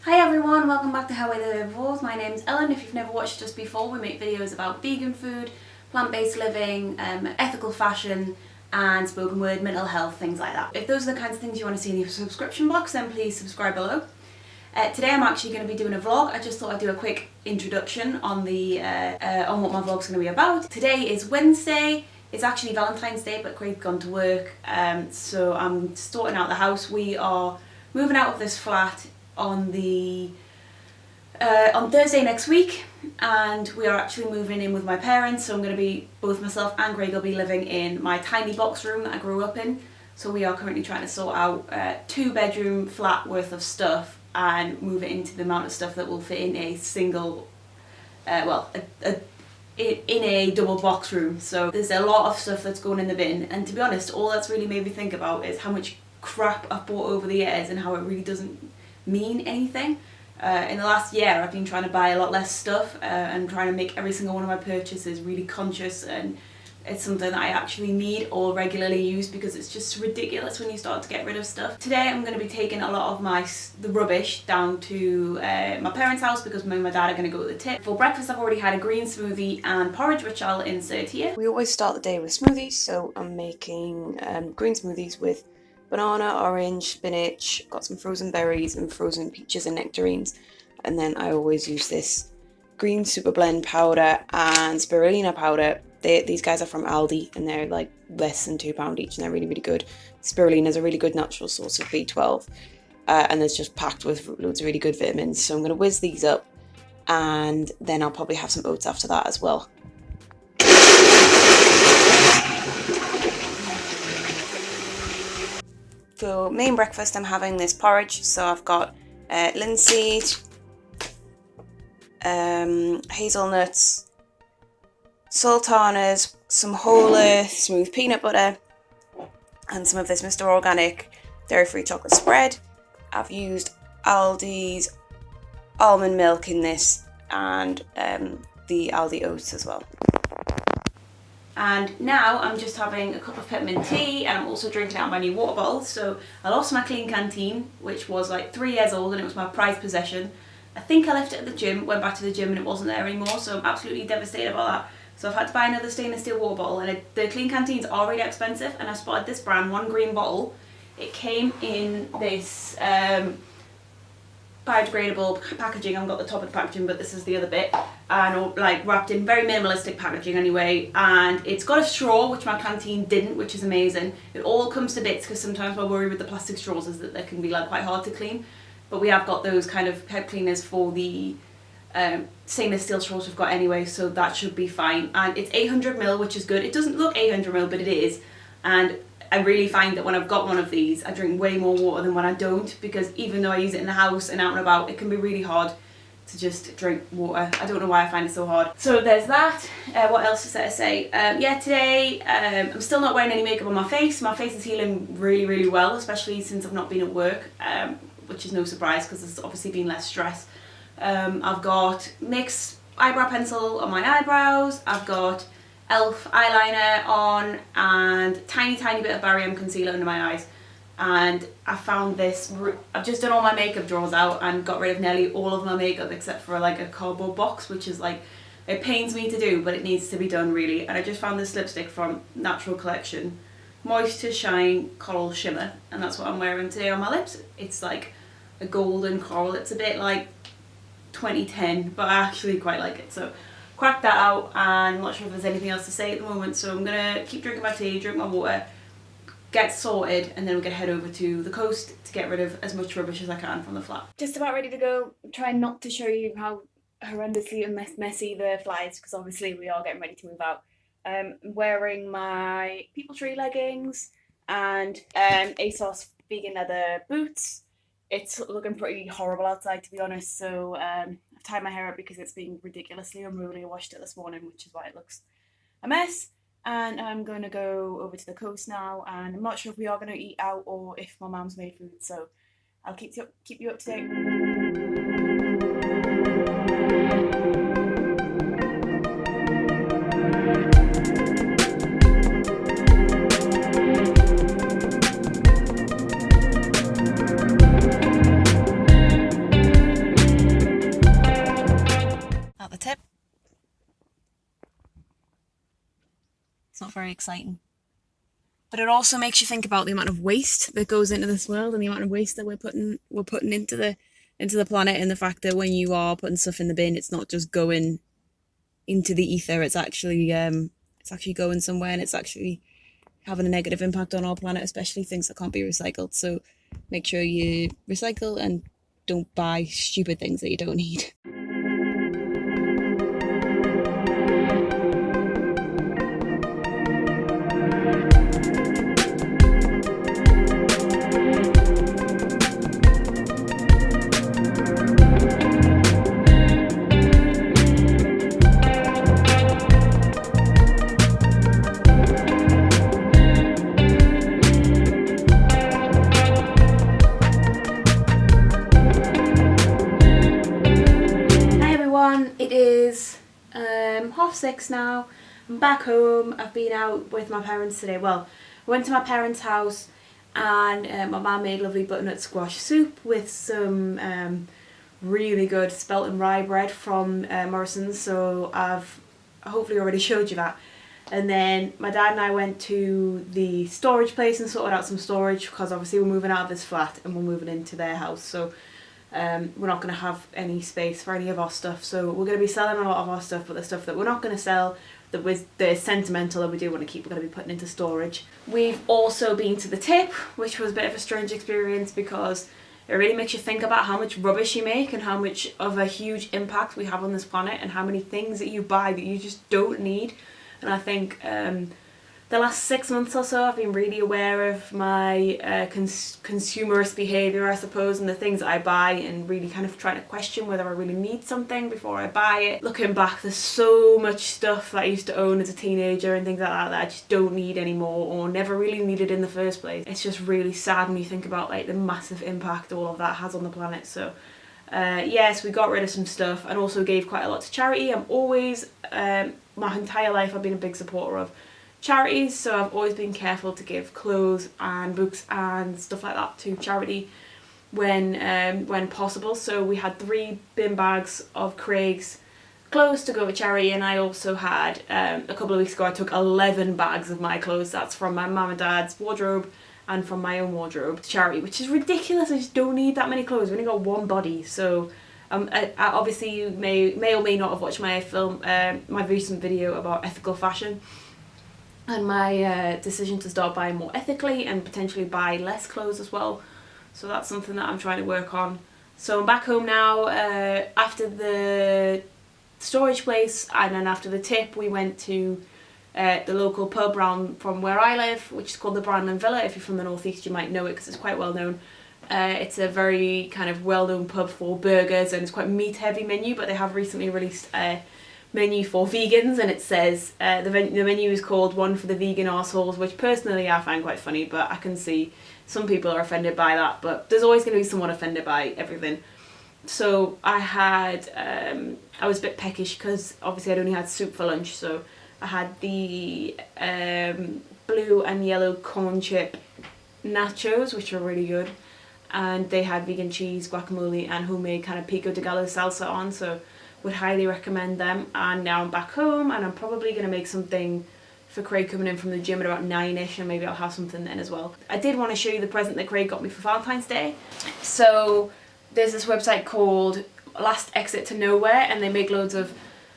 Hi everyone, welcome back to Howay the Herbivores. My name's Ellen. If you've never watched us before, we make videos about vegan food, plant-based living, ethical fashion, and spoken word, mental health, things like that. If those are the kinds of things you want to see in your subscription box, then please subscribe below. Today I'm actually going to be doing a vlog. I just thought I'd do a quick introduction on what my vlog's going to be about. Today is Wednesday. It's actually Valentine's Day, but Craig's gone to work, so I'm sorting out the house. We are moving out of this flat on Thursday next week, and we are actually moving in with my parents, so I'm going to be, both myself and Craig will be living in my tiny box room that I grew up in. So we are currently trying to sort out a 2-bedroom flat worth of stuff and move it into the amount of stuff that will fit in a single, in a double box room. So there's a lot of stuff that's going in the bin, and to be honest, all that's really made me think about is how much crap I've bought over the years and how it really doesn't mean anything. In the last year I've been trying to buy a lot less stuff and trying to make every single one of my purchases really conscious, and it's something that I actually need or regularly use because it's just ridiculous when you start to get rid of stuff. Today I'm going to be taking a lot of the rubbish down to my parents' house because me and my dad are going to go to the tip. For breakfast I've already had a green smoothie and porridge, which I'll insert here. We always start the day with smoothies, so I'm making green smoothies with banana, orange, spinach, got some frozen berries and frozen peaches and nectarines, and then I always use this green super blend powder and spirulina powder. These guys are from Aldi and they're like less than £2 each, and they're really good. Spirulina is a really good natural source of B12, and it's just packed with loads of really good vitamins. So I'm going to whiz these up, and then I'll probably have some oats after that as well. For main breakfast I'm having this porridge, so I've got linseed, hazelnuts, sultanas, some whole earth smooth peanut butter, and some of this Mr. Organic dairy-free chocolate spread. I've used Aldi's almond milk in this, and the Aldi oats as well. And now I'm just having a cup of peppermint tea, and I'm also drinking out of my new water bottle. So I lost my clean canteen, which was like 3 years old, and it was my prized possession. I think I left it at the gym, went back to the gym, and it wasn't there anymore, so I'm absolutely devastated about that. So I've had to buy another stainless steel water bottle, and the clean canteens are really expensive, and I spotted this brand, One Green Bottle. It came in this biodegradable packaging. I haven't got the top of the packaging, but this is the other bit, and like wrapped in very minimalistic packaging anyway, and it's got a straw, which my canteen didn't, which is amazing. It all comes to bits, because sometimes my worry with the plastic straws is that they can be like quite hard to clean, but we have got those kind of head cleaners for the stainless steel straws we've got anyway, so that should be fine. And it's 800ml, which is good. It doesn't look 800ml, but it is, and I really find that when I've got one of these, I drink way more water than when I don't, because even though I use it in the house and out and about, it can be really hard to just drink water. I don't know why I find it so hard. So there's that. What else is there to say? Yeah, today I'm still not wearing any makeup on my face. My face is healing really well, especially since I've not been at work, which is no surprise because there's obviously been less stress. I've got NYX eyebrow pencil on my eyebrows. I've got Elf eyeliner on, and tiny bit of Barry M concealer under my eyes. And I found this, I've just done all my makeup drawers out and got rid of nearly all of my makeup except for like a cardboard box, which is like, it pains me to do, but it needs to be done really. And I just found this lipstick from Natural Collection, Moist to Shine Coral Shimmer, and that's what I'm wearing today on my lips. It's like a golden coral. It's a bit like 2010, but I actually quite like it. So crack that out, and I'm not sure if there's anything else to say at the moment, so I'm gonna keep drinking my tea, drink my water, get sorted, and then we're gonna head over to the coast to get rid of as much rubbish as I can from the flat. Just about ready to go. I'm trying not to show you how horrendously and messy the flat is, because obviously we are getting ready to move out. I'm wearing my People Tree leggings and ASOS vegan leather boots. It's looking pretty horrible outside, to be honest, so I've tied my hair up because it's been ridiculously unruly. I washed it this morning, which is why it looks a mess. And I'm going to go over to the coast now, and I'm not sure if we are going to eat out or if my mum's made food, so I'll keep you up to date. very exciting. But it also makes you think about the amount of waste that goes into this world and the amount of waste that we're putting into the planet, and the fact that when you are putting stuff in the bin, it's not just going into the ether. It's actually going somewhere, and it's actually having a negative impact on our planet, especially things that can't be recycled. So make sure you recycle and don't buy stupid things that you don't need. It is 6:30 now. I'm back home. I've been out with my parents today. Well, I went to my parents' house and my mum made lovely butternut squash soup with some really good spelt and rye bread from Morrison's. So I've hopefully already showed you that. And then my dad and I went to the storage place and sorted out some storage, because obviously we're moving out of this flat and we're moving into their house. So we're not going to have any space for any of our stuff, so we're going to be selling a lot of our stuff, but the stuff that we're not going to sell, that is sentimental and we do want to keep, we're going to be putting into storage. We've also been to the tip, which was a bit of a strange experience because it really makes you think about how much rubbish you make and how much of a huge impact we have on this planet, and how many things that you buy that you just don't need. And I think the last 6 months or so I've been really aware of my consumerist behaviour, I suppose, and the things that I buy, and really kind of trying to question whether I really need something before I buy it. Looking back, there's so much stuff that I used to own as a teenager and things like that I just don't need anymore, or never really needed in the first place. It's just really sad when you think about like the massive impact all of that has on the planet. So yes, we got rid of some stuff and also gave quite a lot to charity. I'm always, my entire life I've been a big supporter of charities, so I've always been careful to give clothes and books and stuff like that to charity when possible. So we had 3 bin bags of Craig's clothes to go to charity, and I also had a couple of weeks ago I took 11 bags of my clothes. That's from my mum and dad's wardrobe and from my own wardrobe to charity, which is ridiculous. I just don't need that many clothes. We've only got one body. So I obviously you may or may not have watched my my recent video about ethical fashion and my decision to start buying more ethically and potentially buy less clothes as well. So that's something that I'm trying to work on. So I'm back home now. After the storage place and then after the tip, we went to the local pub round from where I live, which is called the Brandon Villa. If you're from the northeast, you might know it because it's quite well known. It's a very kind of well-known pub for burgers, and it's quite meat-heavy menu, but they have recently released a menu for vegans, and it says the menu is called One for the Vegan Arseholes, which personally I find quite funny, but I can see some people are offended by that, but there's always going to be someone offended by everything. So I had, I was a bit peckish because obviously I'd only had soup for lunch, so I had the blue and yellow corn chip nachos, which are really good, and they had vegan cheese, guacamole and homemade kind of pico de gallo salsa on, so would highly recommend them. And now I'm back home and I'm probably going to make something for Craig coming in from the gym at about 9ish, and maybe I'll have something then as well. I did want to show you the present that Craig got me for Valentine's Day. So there's this website called Last Exit to Nowhere, and they make loads of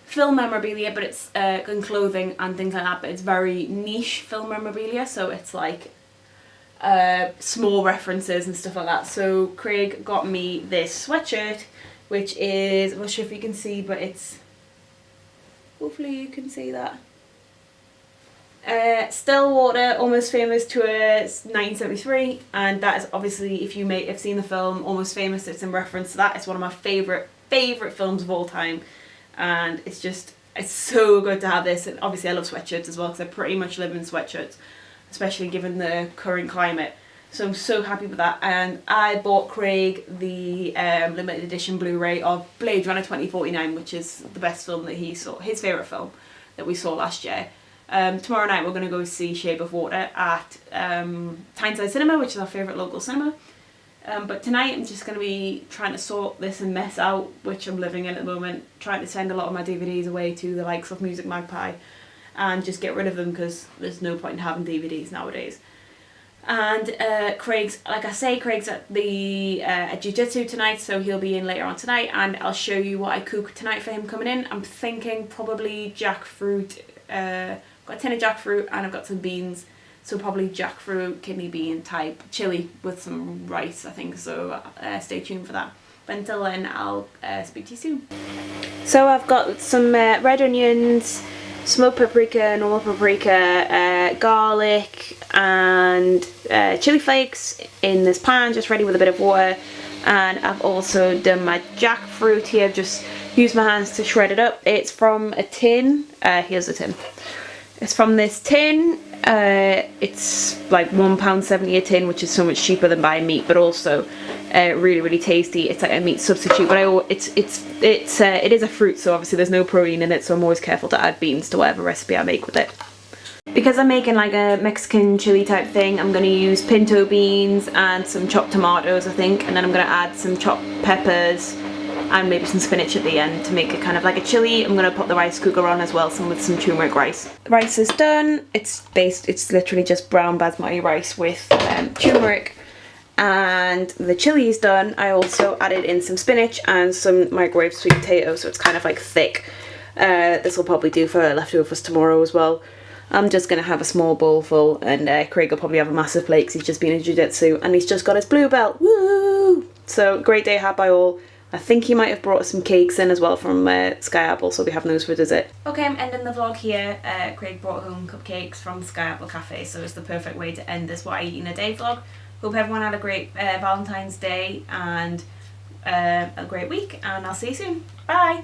film memorabilia, but it's and clothing and things like that, but it's very niche film memorabilia, so it's like small references and stuff like that. So Craig got me this sweatshirt, which is, I'm not sure if you can see, but it's, hopefully you can see that. Stillwater Almost Famous Tour 1973, and that is obviously, if you may have seen the film Almost Famous, it's in reference to that. It's one of my favourite films of all time, and it's so good to have this. And obviously I love sweatshirts as well, because I pretty much live in sweatshirts, especially given the current climate. So I'm so happy with that. And I bought Craig the limited edition Blu-ray of Blade Runner 2049, which is the best film that he saw, his favourite film that we saw last year. Tomorrow night we're going to go see Shape of Water at Tyneside Cinema, which is our favourite local cinema. But tonight I'm just going to be trying to sort this and mess out, which I'm living in at the moment, trying to send a lot of my DVDs away to the likes of Music Magpie and just get rid of them because there's no point in having DVDs nowadays. And Craig's, like I say, Craig's at the at jiu-jitsu tonight, so he'll be in later on tonight, and I'll show you what I cook tonight for him coming in. I'm thinking probably jackfruit, got a tin of jackfruit and I've got some beans, so probably jackfruit, kidney bean type chili with some rice, I think, so stay tuned for that. But until then, I'll speak to you soon. So I've got some red onions, smoked paprika, normal paprika, garlic and chili flakes in this pan, just ready with a bit of water. And I've also done my jackfruit here. I've just used my hands to shred it up. It's from a tin. Here's the tin. It's from this tin. It's like £1.70 a tin, which is so much cheaper than buying meat, but also really tasty. It's like a meat substitute, but it is a fruit, so obviously there's no protein in it, so I'm always careful to add beans to whatever recipe I make with it. Because I'm making like a Mexican chili type thing, I'm going to use pinto beans and some chopped tomatoes, I think, and then I'm going to add some chopped peppers and maybe some spinach at the end to make it kind of like a chili. I'm going to put the rice cooker on as well, with some turmeric rice. The rice is done. It's literally just brown basmati rice with turmeric. And the chili is done. I also added in some spinach and some microwave sweet potatoes, so it's kind of like thick. This will probably do for leftovers tomorrow as well. I'm just going to have a small bowl full, and Craig will probably have a massive plate because he's just been in jiu-jitsu and he's just got his blue belt. Woo! So great day had by all. I think he might have brought some cakes in as well from Sky Apple, so we'll be having those for dessert. Okay, I'm ending the vlog here. Craig brought home cupcakes from Sky Apple Cafe, so it's the perfect way to end this What I Eat in a Day vlog. Hope everyone had a great Valentine's Day and a great week, and I'll see you soon. Bye!